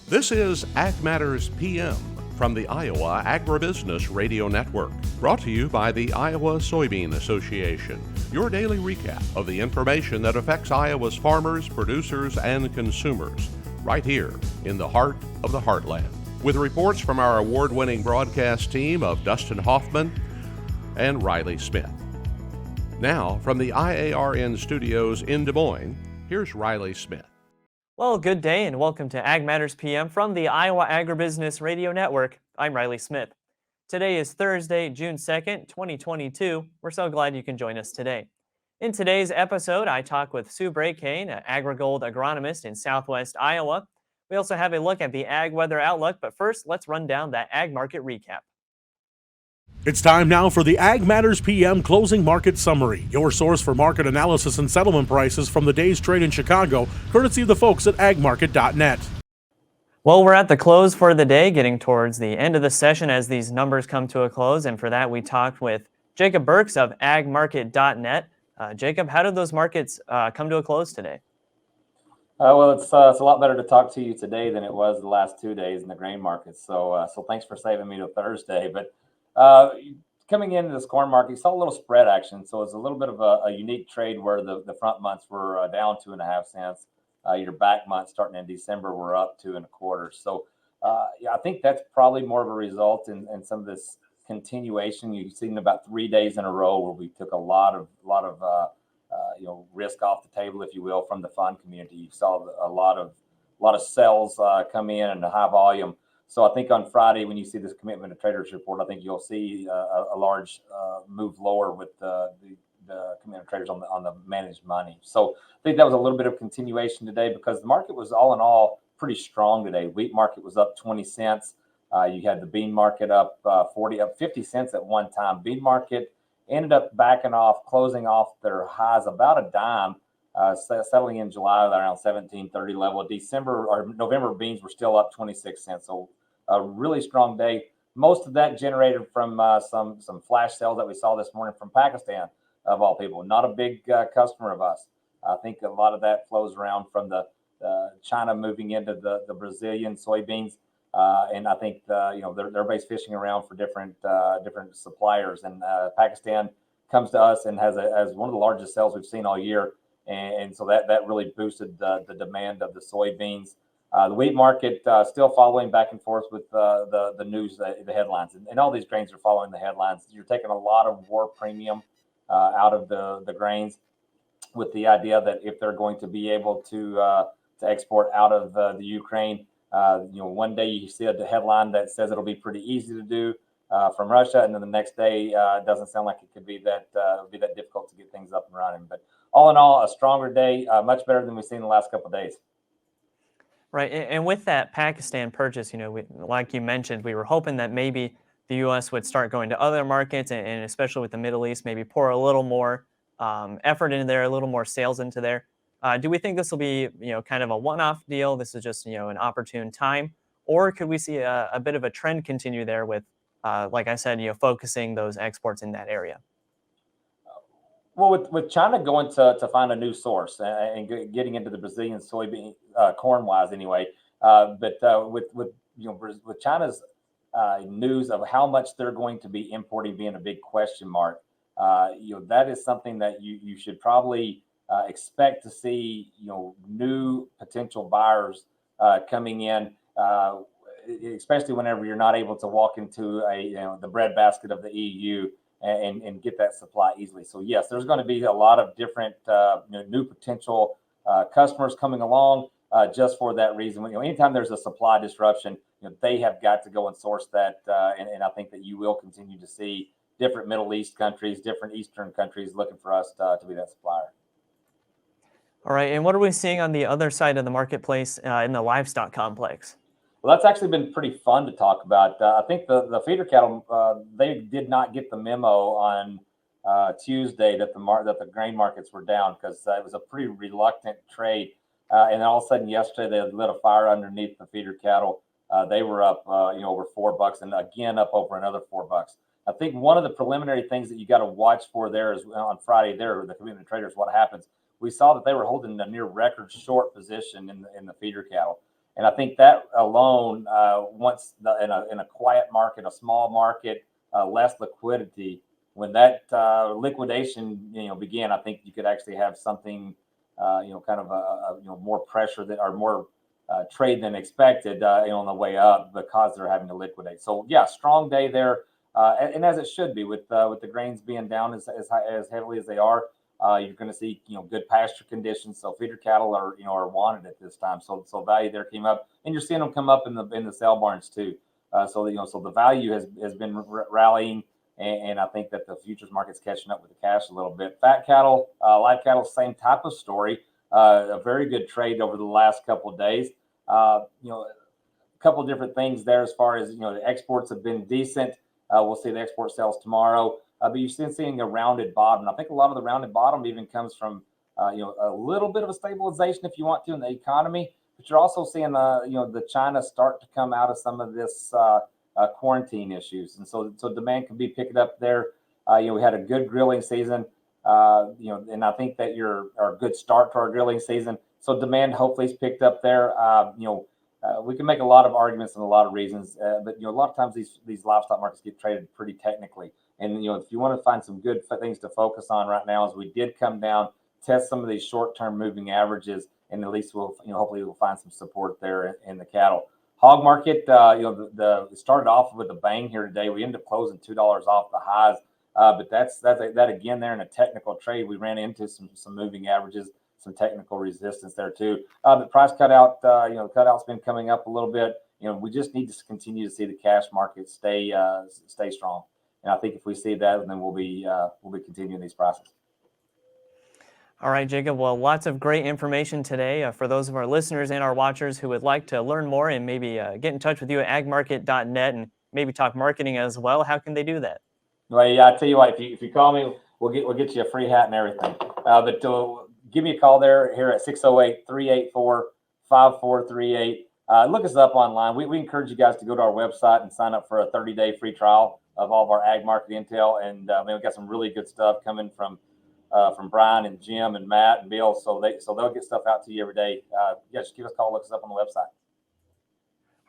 This is Ag Matters PM from the Iowa Agribusiness Radio Network, brought to you by the Iowa Soybean Association, your daily recap of the information that affects Iowa's farmers, producers, and consumers, right here in the heart of the heartland. With reports from our award-winning broadcast team of Dustin Hoffman and Riley Smith. Now, from the IARN studios in Des Moines, here's Riley Smith. Well, good day and welcome to Ag Matters PM from the Iowa Agribusiness Radio Network. I'm Riley Smith. Today is Thursday, June 2nd, 2022. We're so glad you can join us today. In today's episode, I talk with Sue Brakhane, an AgriGold agronomist in southwest Iowa. We also have a look at the ag weather outlook, but first, let's run down that ag market recap. It's time now for the Ag Matters PM Closing Market Summary, your source for market analysis and settlement prices from the day's trade in Chicago, courtesy of the folks at agmarket.net. Well, we're at the close for the day, getting towards the end of the session as these numbers come to a close, and for that we talked with Jacob Burks of agmarket.net. Jacob, how did those markets come to a close today? Well, it's a lot better to talk to you today than it was the last 2 days in the grain markets. So thanks for saving me to Thursday. But coming into this corn market, you saw a little spread action. So it's a little bit of a unique trade where the front months were down 2.5 cents. Your back months starting in December were up 2 1/4. So yeah, I think that's probably more of a result in some of this continuation. You've seen about 3 days in a row where we took a lot of risk off the table, if you will, from the fund community. You saw a lot of sales come in and a high volume. So I think on Friday, when you see this commitment to traders report, I think you'll see a large move lower with the commitment of traders on the managed money. So I think that was a little bit of continuation today because the market was all in all pretty strong today. Wheat market was up 20 cents. You had the bean market up 50 cents at one time. Bean market ended up backing off, closing off their highs about a dime, settling in July around 17.30 level. November beans were still up 26 cents. So a really strong day. Most of that generated from some flash sales that we saw this morning from Pakistan, of all people. Not a big customer of us. I think a lot of that flows around from the China moving into the Brazilian soybeans. And I think they're base fishing around for different suppliers. And Pakistan comes to us and has one of the largest sales we've seen all year. And so that really boosted the demand of the soybeans. The wheat market still following back and forth with the news, the headlines. And all these grains are following the headlines. You're taking a lot of war premium out of the grains with the idea that if they're going to be able to export out of the Ukraine, one day you see a headline that says it'll be pretty easy to do from Russia, and then the next day it doesn't sound like it could be that difficult to get things up and running. But all in all, a stronger day, much better than we've seen the last couple of days. Right, and with that Pakistan purchase, like you mentioned, we were hoping that maybe the U.S. would start going to other markets, and especially with the Middle East, maybe pour a little more effort into there, a little more sales into there. Do we think this will be, kind of a one-off deal? This is just, an opportune time, or could we see a bit of a trend continue there with, like I said, focusing those exports in that area? Well, with China going to find a new source and getting into the Brazilian soybean corn wise anyway, but with China's news of how much they're going to be importing being a big question mark, that is something that you should probably expect to see new potential buyers coming in, especially whenever you're not able to walk into the breadbasket of the EU and get that supply easily. So yes, there's going to be a lot of different new potential customers coming along just for that reason. Anytime there's a supply disruption, they have got to go and source that, and I think that you will continue to see different Middle East countries, different Eastern countries looking for us to be that supplier. All right, and what are we seeing on the other side of the marketplace in the livestock complex? Well, that's actually been pretty fun to talk about. I think the feeder cattle, they did not get the memo on Tuesday that the grain markets were down because it was a pretty reluctant trade. And then all of a sudden yesterday they lit a fire underneath the feeder cattle. They were up over $4 and again up over another $4. I think one of the preliminary things that you got to watch for there is on Friday there, the commitment traders, what happens. We saw that they were holding a near record short position in the feeder cattle. And I think that alone, once in a quiet market, a small market, less liquidity, when that liquidation began, I think you could actually have something kind of more pressure or more trade than expected on the way up because they're having to liquidate. So yeah, strong day there, and as it should be with the grains being down as heavily as they are. You're going to see good pasture conditions, so feeder cattle are wanted at this time. So value there came up, and you're seeing them come up in the sale barns too. So the value has been rallying, and I think that the futures market's catching up with the cash a little bit. Fat cattle, live cattle, same type of story. A very good trade over the last couple of days. A couple of different things there as far as the exports have been decent. We'll see the export sales tomorrow. But you're still seeing a rounded bottom. I think a lot of the rounded bottom even comes from, a little bit of a stabilization, if you want to, in the economy. But you're also seeing, the China start to come out of some of this quarantine issues, and so demand can be picked up there. We had a good grilling season, and I think that a good start to our grilling season. So demand hopefully is picked up there. We can make a lot of arguments and a lot of reasons, but a lot of times these livestock markets get traded pretty technically. And if you want to find some good things to focus on right now, as we did come down, test some of these short-term moving averages, and at least hopefully we'll find some support there in the cattle. Hog market, it started off with a bang here today. We ended up closing $2 off the highs, but that again there in a technical trade, we ran into some moving averages, some technical resistance there too. The price cutout, cutout's been coming up a little bit. We just need to continue to see the cash market stay strong. And I think if we see that, then we'll be continuing these prices. All right, Jacob. Well, lots of great information today for those of our listeners and our watchers who would like to learn more and maybe get in touch with you at agmarket.net and maybe talk marketing as well. How can they do that? Well, yeah, I tell you what, if you call me, we'll get you a free hat and everything. But give me a call here at 608-384-5438. Look us up online. We encourage you guys to go to our website and sign up for a 30-day free trial of all of our ag market intel. And we've got some really good stuff coming from Brian and Jim and Matt and Bill. So they'll get stuff out to you every day. Just give us a call, look us up on the website.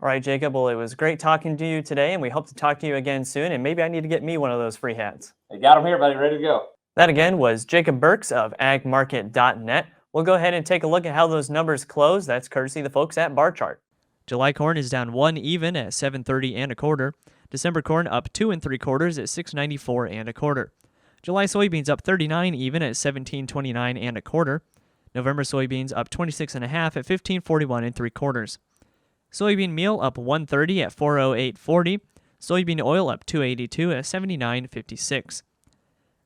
All right, Jacob. Well, it was great talking to you today, and we hope to talk to you again soon. And maybe I need to get me one of those free hats. You got them here, buddy, ready to go. That again was Jacob Burks of agmarket.net. We'll go ahead and take a look at how those numbers close. That's courtesy of the folks at Bar Chart. July corn is down 1 even at 7.30 1/4. December corn up 2 3/4 at 6.94 1/4. July soybeans up 39 even at 17.29 1/4. November soybeans up 26.5 at 15.41 3/4. Soybean meal up 1.30 at 4.0840. Soybean oil up 2.82 at 79.56.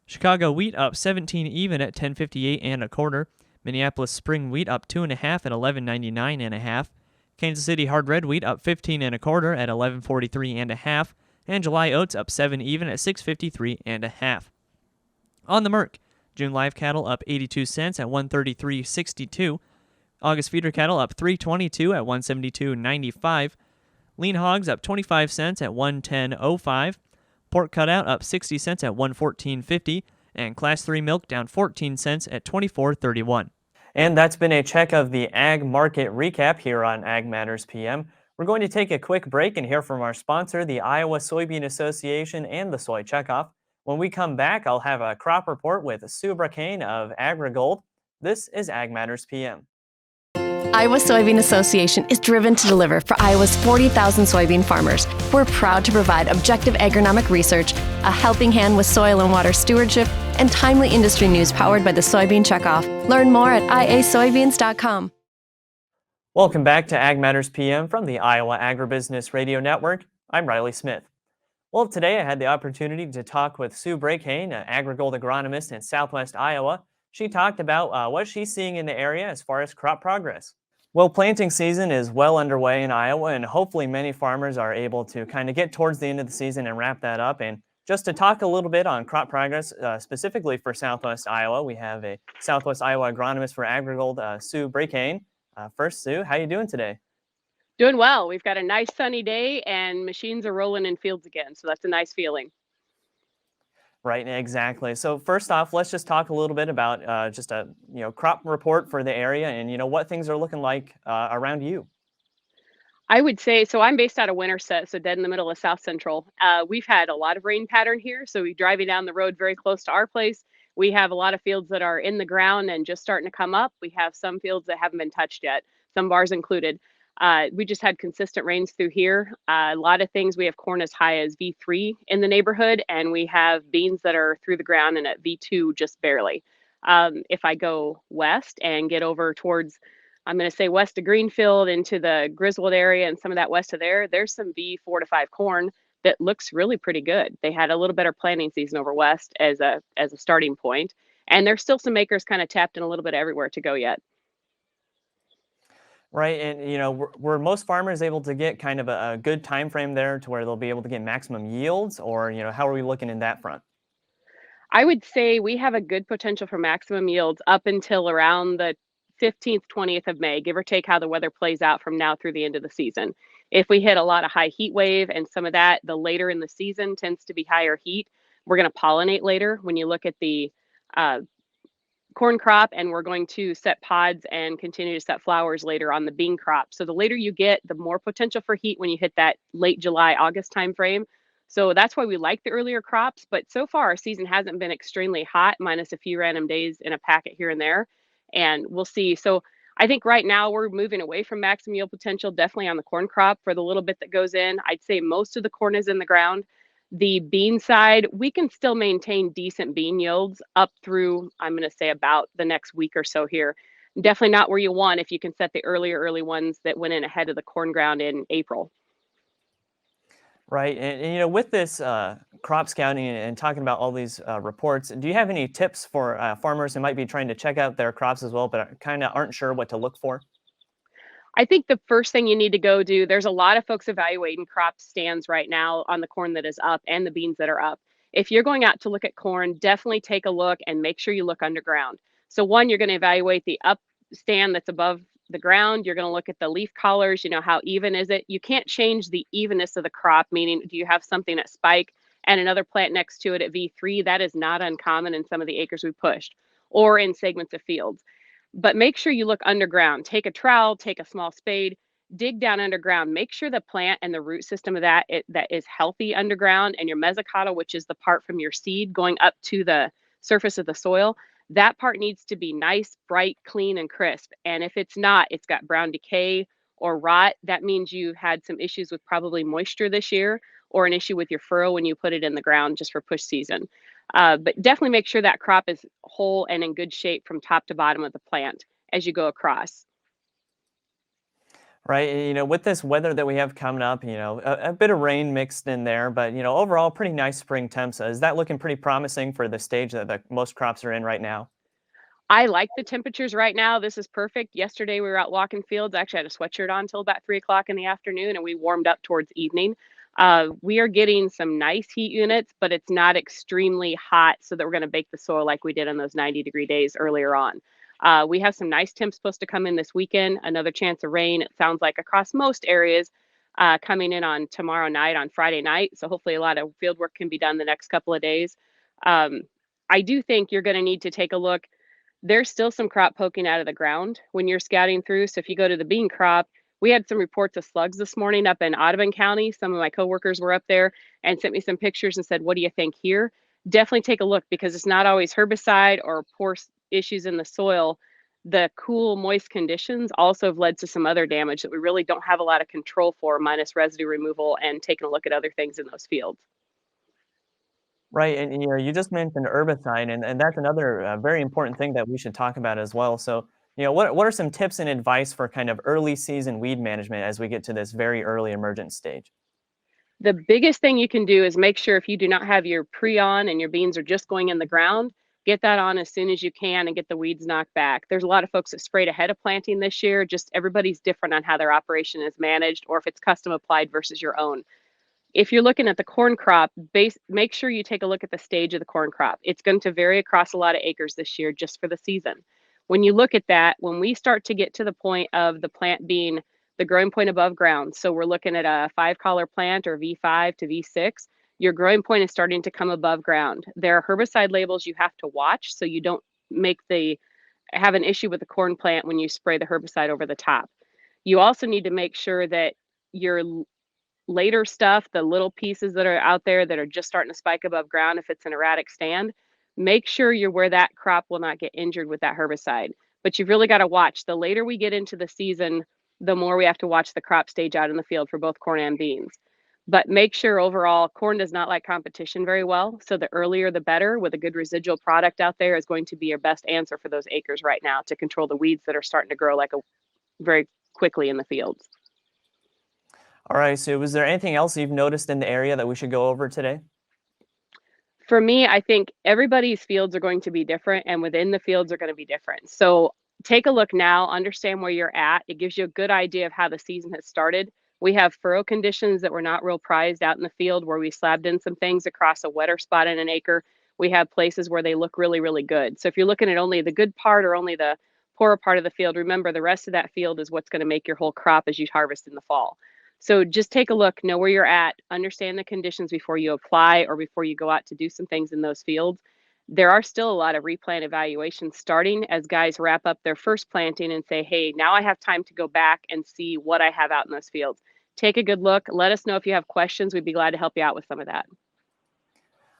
Chicago wheat up 17 even at 10.58 1/4. Minneapolis spring wheat up 2.5 at 11.99 1/2. Kansas City hard red wheat up 15 1/4 at 11.43 1/2. And July oats up 7 even at 6.53 1/2. On the Merc, June live cattle up 82 cents at 133.62. August feeder cattle up 3.22 at 172.95. Lean hogs up 25 cents at 110.05. Pork cutout up 60 cents at 114.50. And Class 3 milk down 14 cents at 24.31. And that's been a check of the Ag Market Recap here on Ag Matters PM. We're going to take a quick break and hear from our sponsor, the Iowa Soybean Association and the Soy Checkoff. When we come back, I'll have a crop report with Sue Brakhane of AgriGold. This is Ag Matters PM. Iowa Soybean Association is driven to deliver for Iowa's 40,000 soybean farmers. We're proud to provide objective agronomic research, a helping hand with soil and water stewardship, and timely industry news powered by the Soybean Checkoff. Learn more at iasoybeans.com. Welcome back to Ag Matters PM from the Iowa Agribusiness Radio Network. I'm Riley Smith. Well, today I had the opportunity to talk with Sue Brakhane, an AgriGold agronomist in Southwest Iowa. She talked about what she's seeing in the area as far as crop progress. Well, planting season is well underway in Iowa, and hopefully many farmers are able to kind of get towards the end of the season and wrap that up. And just to talk a little bit on crop progress, specifically for Southwest Iowa, we have a Southwest Iowa agronomist for AgriGold, Sue Brakhane. First, Sue, how are you doing today? Doing well. We've got a nice sunny day and machines are rolling in fields again. So that's a nice feeling. Right, exactly. So first off, let's just talk a little bit about just a crop report for the area and what things are looking like around you. I would say so. I'm based out of Winterset, so dead in the middle of South Central. We've had a lot of rain pattern here. So we driving down the road very close to our place. We have a lot of fields that are in the ground and just starting to come up. We have some fields that haven't been touched yet, some bars included. We just had consistent rains through here. A lot of things. We have corn as high as V3 in the neighborhood, and we have beans that are through the ground and at V2 just barely. If I go west and get over towards, I'm going to say west of Greenfield into the Griswold area and some of that west of there, there's some V4 to 5 corn that looks really pretty good. They had a little better planting season over west as a starting point, and there's still some acres kind of tapped in a little bit everywhere to go yet. Right, and were most farmers able to get kind of a good time frame there to where they'll be able to get maximum yields, or how are we looking in that front? I would say we have a good potential for maximum yields up until around the 15th, 20th of May, give or take how the weather plays out from now through the end of the season. If we hit a lot of high heat wave and some of that, the later in the season tends to be higher heat. We're going to pollinate later when you look at the uh, corn crop, and we're going to set pods and continue to set flowers later on the bean crop. So the later you get, the more potential for heat when you hit that late July, August timeframe. So that's why we like the earlier crops. But so far, our season hasn't been extremely hot, minus a few random days in a packet here and there. And we'll see. So I think right now we're moving away from maximum yield potential, definitely on the corn crop for the little bit that goes in. I'd say most of the corn is in the ground. The bean side, we can still maintain decent bean yields up through, I'm going to say, about the next week or so here. Definitely not where you want if you can set the early ones that went in ahead of the corn ground in April. Right, and with this crop scouting and talking about all these reports, do you have any tips for farmers who might be trying to check out their crops as well, but kind of aren't sure what to look for? I think the first thing you need to go do, there's a lot of folks evaluating crop stands right now on the corn that is up and the beans that are up. If you're going out to look at corn, definitely take a look and make sure you look underground. So one, you're going to evaluate the up stand that's above the ground. You're going to look at the leaf collars, how even is it? You can't change the evenness of the crop, meaning do you have something at spike and another plant next to it at V3? That is not uncommon in some of the acres we pushed or in segments of fields. But make sure you look underground. Take a trowel, take a small spade, dig down underground. Make sure the plant and the root system of that is healthy underground, and your mesocotyl, which is the part from your seed going up to the surface of the soil, that part needs to be nice, bright, clean, and crisp. And if it's not, it's got brown decay or rot, that means you've had some issues with probably moisture this year or an issue with your furrow when you put it in the ground just for push season. But definitely make sure that crop is whole and in good shape from top to bottom of the plant as you go across. Right, with this weather that we have coming up, a bit of rain mixed in there, but overall pretty nice spring temps. Is that looking pretty promising for the stage that most crops are in right now? I like the temperatures right now. This is perfect. Yesterday we were out walking fields. I actually had a sweatshirt on until about 3 o'clock in the afternoon, and we warmed up towards evening. We are getting some nice heat units, but it's not extremely hot so that we're going to bake the soil like we did on those 90-degree days earlier on. We have some nice temps supposed to come in this weekend, another chance of rain, it sounds like, across most areas, coming in on tomorrow night, on Friday night. So hopefully a lot of field work can be done the next couple of days. I do think you're going to need to take a look. There's still some crop poking out of the ground when you're scouting through. So if you go to the bean crop, we had some reports of slugs this morning up in Audubon County. Some of my coworkers were up there and sent me some pictures and said, what do you think here? Definitely take a look, because it's not always herbicide or poor issues in the soil. The cool, moist conditions also have led to some other damage that we really don't have a lot of control for, minus residue removal and taking a look at other things in those fields. Right, and you just mentioned herbicide, and that's another very important thing that we should talk about as well. So, what are some tips and advice for kind of early season weed management as we get to this very early emergent stage? The biggest thing you can do is make sure if you do not have your pre-on and your beans are just going in the ground, get that on as soon as you can and get the weeds knocked back. There's a lot of folks that sprayed ahead of planting this year. Just everybody's different on how their operation is managed, or if it's custom applied versus your own. If you're looking at the corn crop, make sure you take a look at the stage of the corn crop. It's going to vary across a lot of acres this year just for the season. When you look at that, when we start to get to the point of the plant being the growing point above ground, so we're looking at a 5-collar plant or V5 to V6, your growing point is starting to come above ground. There are herbicide labels you have to watch so you don't have an issue with the corn plant when you spray the herbicide over the top. You also need to make sure that your later stuff, the little pieces that are out there that are just starting to spike above ground, if it's an erratic stand, make sure you're where that crop will not get injured with that herbicide. But you've really got to watch. The later we get into the season, the more we have to watch the crop stage out in the field for both corn and beans. But make sure overall, corn does not like competition very well. So the earlier the better, with a good residual product out there, is going to be your best answer for those acres right now to control the weeds that are starting to grow like a very quickly in the fields. All right, Sue, was there anything else you've noticed in the area that we should go over today? For me, I think everybody's fields are going to be different, and within the fields are going to be different. So take a look now, understand where you're at. It gives you a good idea of how the season has started. We have furrow conditions that were not real prized out in the field, where we slabbed in some things across a wetter spot in an acre. We have places where they look really, really good. So if you're looking at only the good part or only the poorer part of the field, remember the rest of that field is what's going to make your whole crop as you harvest in the fall. So just take a look, know where you're at, understand the conditions before you apply or before you go out to do some things in those fields. There are still a lot of replant evaluations starting as guys wrap up their first planting and say, hey, now I have time to go back and see what I have out in those fields. Take a good look. Let us know if you have questions. We'd be glad to help you out with some of that.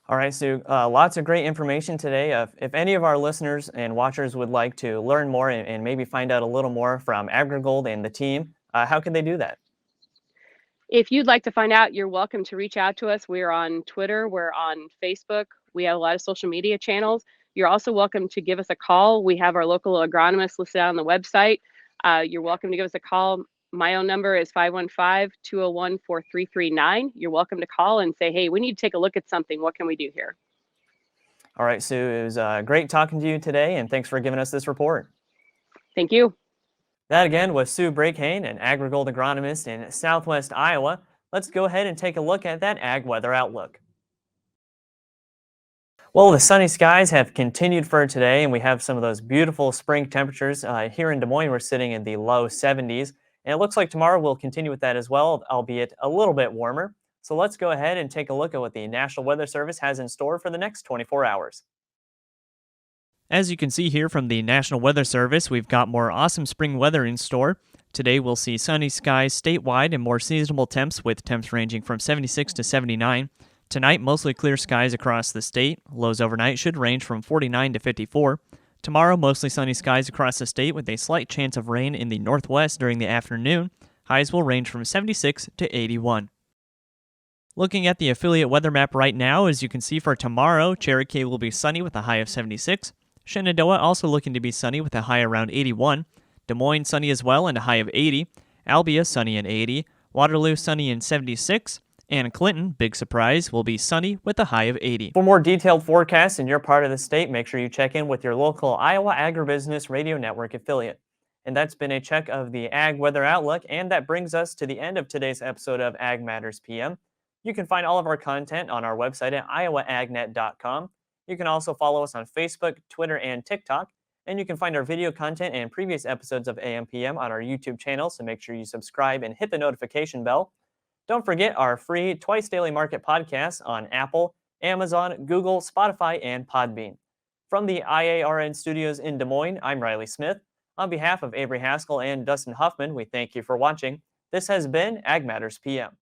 All right, Sue, lots of great information today. If any of our listeners and watchers would like to learn more and maybe find out a little more from AgriGold and the team, how can they do that? If you'd like to find out, you're welcome to reach out to us. We're on Twitter, we're on Facebook, we have a lot of social media channels. You're also welcome to give us a call. We have our local agronomist listed on the website. You're welcome to give us a call. My own number is 515-201-4339. You're welcome to call and say, hey, we need to take a look at something. What can we do here? All right, Sue, it was great talking to you today, and thanks for giving us this report. Thank you. That again was Sue Brakhane, an AgriGold agronomist in Southwest Iowa. Let's go ahead and take a look at that ag weather outlook. Well, the sunny skies have continued for today, and we have some of those beautiful spring temperatures. Here in Des Moines, we're sitting in the low 70s, and it looks like tomorrow will continue with that as well, albeit a little bit warmer. So let's go ahead and take a look at what the National Weather Service has in store for the next 24 hours. As you can see here from the National Weather Service, we've got more awesome spring weather in store. Today we'll see sunny skies statewide and more seasonable temps with temps ranging from 76 to 79. Tonight, mostly clear skies across the state. Lows overnight should range from 49 to 54. Tomorrow, mostly sunny skies across the state with a slight chance of rain in the northwest during the afternoon. Highs will range from 76 to 81. Looking at the affiliate weather map right now, as you can see for tomorrow, Cherokee will be sunny with a high of 76. Shenandoah also looking to be sunny with a high around 81. Des Moines sunny as well and a high of 80. Albia sunny and 80. Waterloo sunny and 76. And Clinton, big surprise, will be sunny with a high of 80. For more detailed forecasts in your part of the state, make sure you check in with your local Iowa Agribusiness Radio Network affiliate. And that's been a check of the Ag Weather Outlook, and that brings us to the end of today's episode of Ag Matters PM. You can find all of our content on our website at iowaagnet.com. You can also follow us on Facebook, Twitter, and TikTok. And you can find our video content and previous episodes of AM/PM on our YouTube channel, so make sure you subscribe and hit the notification bell. Don't forget our free Twice Daily Market podcast on Apple, Amazon, Google, Spotify, and Podbean. From the IARN studios in Des Moines, I'm Riley Smith. On behalf of Avery Haskell and Dustin Huffman, we thank you for watching. This has been Ag Matters PM.